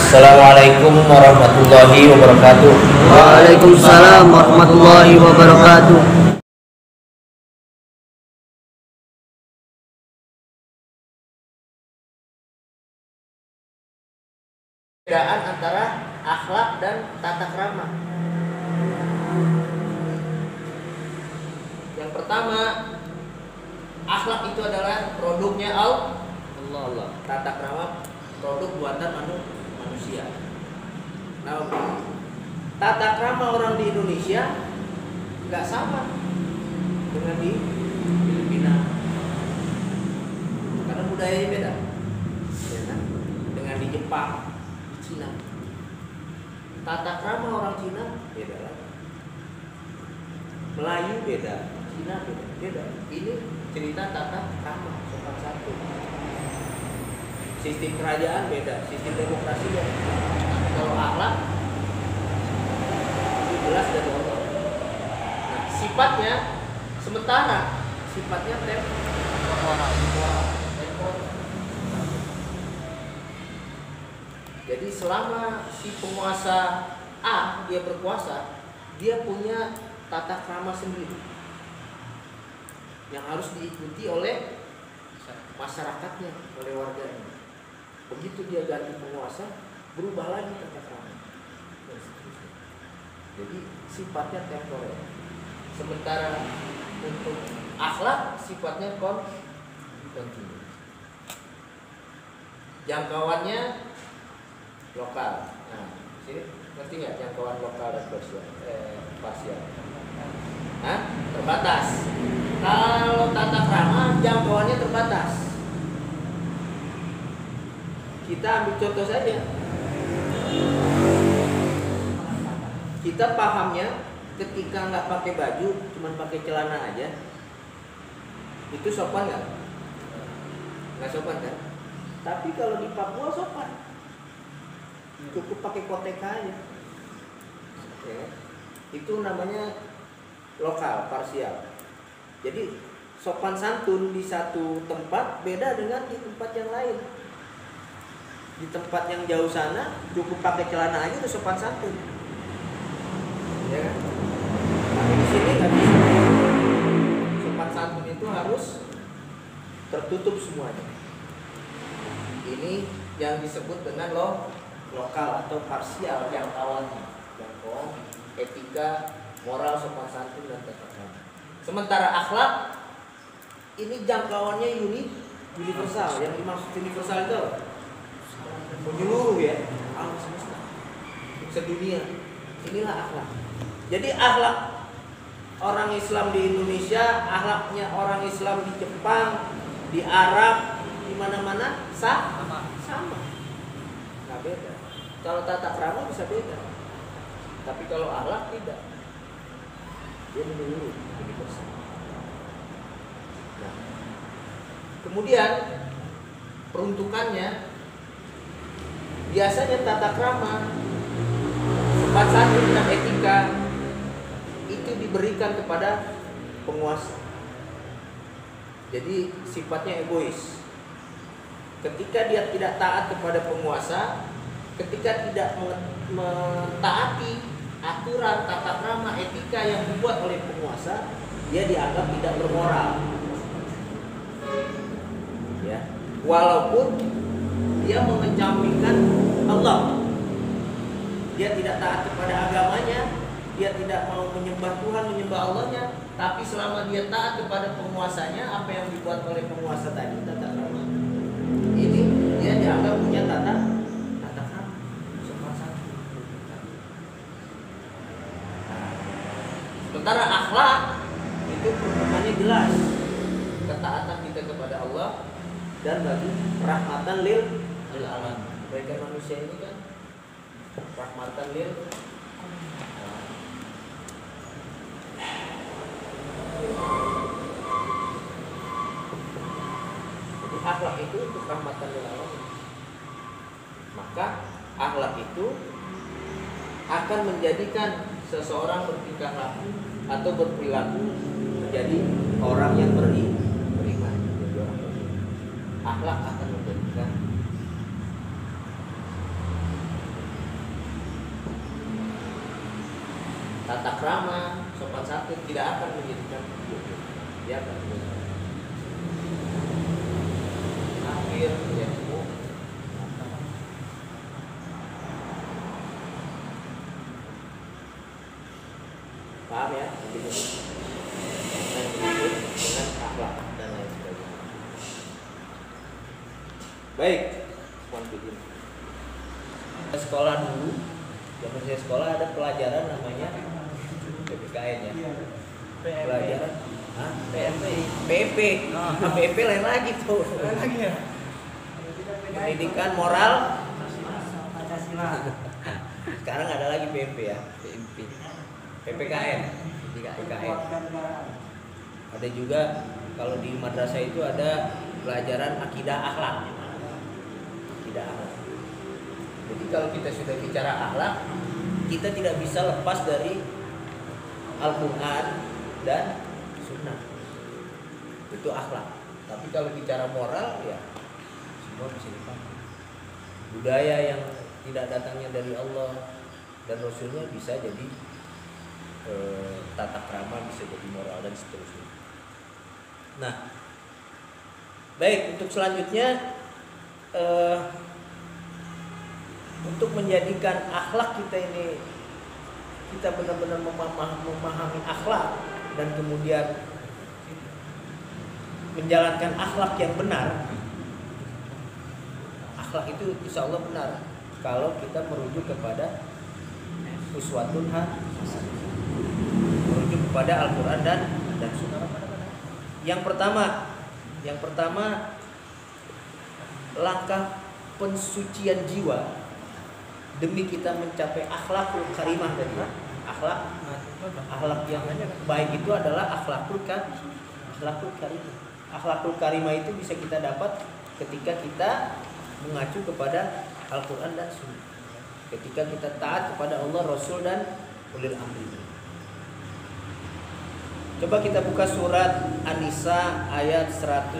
Assalamualaikum warahmatullahi wabarakatuh. Waalaikumsalam warahmatullahi wabarakatuh. Perbedaan antara akhlak dan tata krama. Yang pertama, akhlak itu adalah produknya Allah. Tata krama produk buatan manusia. Nah, tata krama orang di Indonesia nggak sama dengan di Filipina, karena budayanya beda, ya kan? Dengan di Jepang, di Cina, tata krama orang Cina beda lagi. Melayu beda, Cina beda. Ini cerita tata krama sopan santun. Sistem kerajaan beda, sistem demokrasi beda. Kalau akhlak itu jelas dari Allah. Nah, sifatnya sementara, sifatnya temporal. Jadi selama si penguasa A dia berkuasa, dia punya tata krama sendiri yang harus diikuti oleh masyarakatnya, oleh warganya. Begitu dia ganti penguasa, berubah lagi tata krama. Jadi sifatnya temporer. Sementara untuk akhlak sifatnya kontinu. Jangkauannya lokal. Nah, sini ngerti nggak jangkauan lokal dan parsial? Nah, terbatas. Kalau tata krama jangkauannya terbatas. Kita ambil contoh saja. Kita pahamnya ketika nggak pakai baju, cuma pakai celana aja, itu sopan nggak? Nggak sopan kan? Tapi kalau di Papua sopan, cukup pakai koteka aja. Ya. Itu namanya lokal, parsial. Jadi sopan santun di satu tempat beda dengan di tempat yang lain. Di tempat yang jauh sana cukup pakai celana aja udah sopan santun, ya kan? Tapi di sini nggak bisa. Sopan santun itu harus tertutup semuanya. Ini yang disebut dengan lokal atau parsial, jangkauannya, jangkauan etika, moral, sopan santun dan tata krama. Sementara akhlak ini jangkauannya universal. Yang dimaksud universal itu menyeluruh, ya, alam semesta, sedunia. Inilah akhlak. Jadi akhlak orang Islam di Indonesia, akhlaknya orang Islam di Jepang, di Arab, di mana-mana sama. Nggak beda. Kalau tata krama bisa beda, tapi kalau akhlak tidak. Dia menyeluruh, universal. Nah, kemudian peruntukannya biasanya tata krama, sopan santun dan etika itu diberikan kepada penguasa. Jadi sifatnya egois. Ketika dia tidak taat kepada penguasa, ketika tidak mentaati aturan tata krama etika yang dibuat oleh penguasa, dia dianggap tidak bermoral. Ya, walaupun dia mengecampingkan Allah, dia tidak taat kepada agamanya, dia tidak mau menyembah Tuhan, menyembah Allahnya, tapi selama dia taat kepada penguasanya, apa yang dibuat oleh penguasa tadi, tata krama, ini dia dianggap punya tata krama, sopan santun. Sementara akhlak itu peruntukannya jelas, ketaatan kita kepada Allah dan bagi rahmatan lil alamin. Bagian manusia ini kan rahmatan lil jadi akhlak itu untuk rahmatan lil alamin. Maka akhlak itu akan menjadikan seseorang bertingkah laku atau berperilaku menjadi orang yang beriman. Akhlak akan menjadikan tata krama, sopan santun tidak akan menjadikan bodoh. Dia akan menjadikan akhir ya semua. Paham ya? Begitu. Dengan akhlak dan lain sebagainya. Baik, sekolah dulu, zaman saya sekolah ada pelajaran namanya PPKN ya. Pelajaran PP, PP lain lagi tuh. Pendidikan moral Pancasila. Sekarang ada lagi PP ya, PPKN. Ada juga kalau di madrasah itu ada pelajaran akidah akhlak. Jadi kalau kita sudah bicara akhlak, kita tidak bisa lepas dari Al-Quran dan Sunnah. Itu akhlak. Tapi kalau bicara moral, ya semua bisa dipahami. Budaya yang tidak datangnya dari Allah dan Rasulnya bisa jadi tata krama, bisa jadi moral dan seterusnya. Nah, baik, untuk selanjutnya untuk menjadikan akhlak kita ini, kita benar-benar memahami akhlak dan kemudian menjalankan akhlak yang benar. Akhlak itu insya Allah benar kalau kita merujuk kepada uswatun hasanah, merujuk kepada Al-Quran dan Sunnah. Yang pertama langkah pensucian jiwa demi kita mencapai akhlakul karimah tadi. Akhlak yang baik itu adalah akhlakul karimah. Akhlakul karimah itu bisa kita dapat ketika kita mengacu kepada Al-Quran dan Sunnah. Ketika kita taat kepada Allah, Rasul dan ulil amri. Coba kita buka surat An-Nisa ayat 171.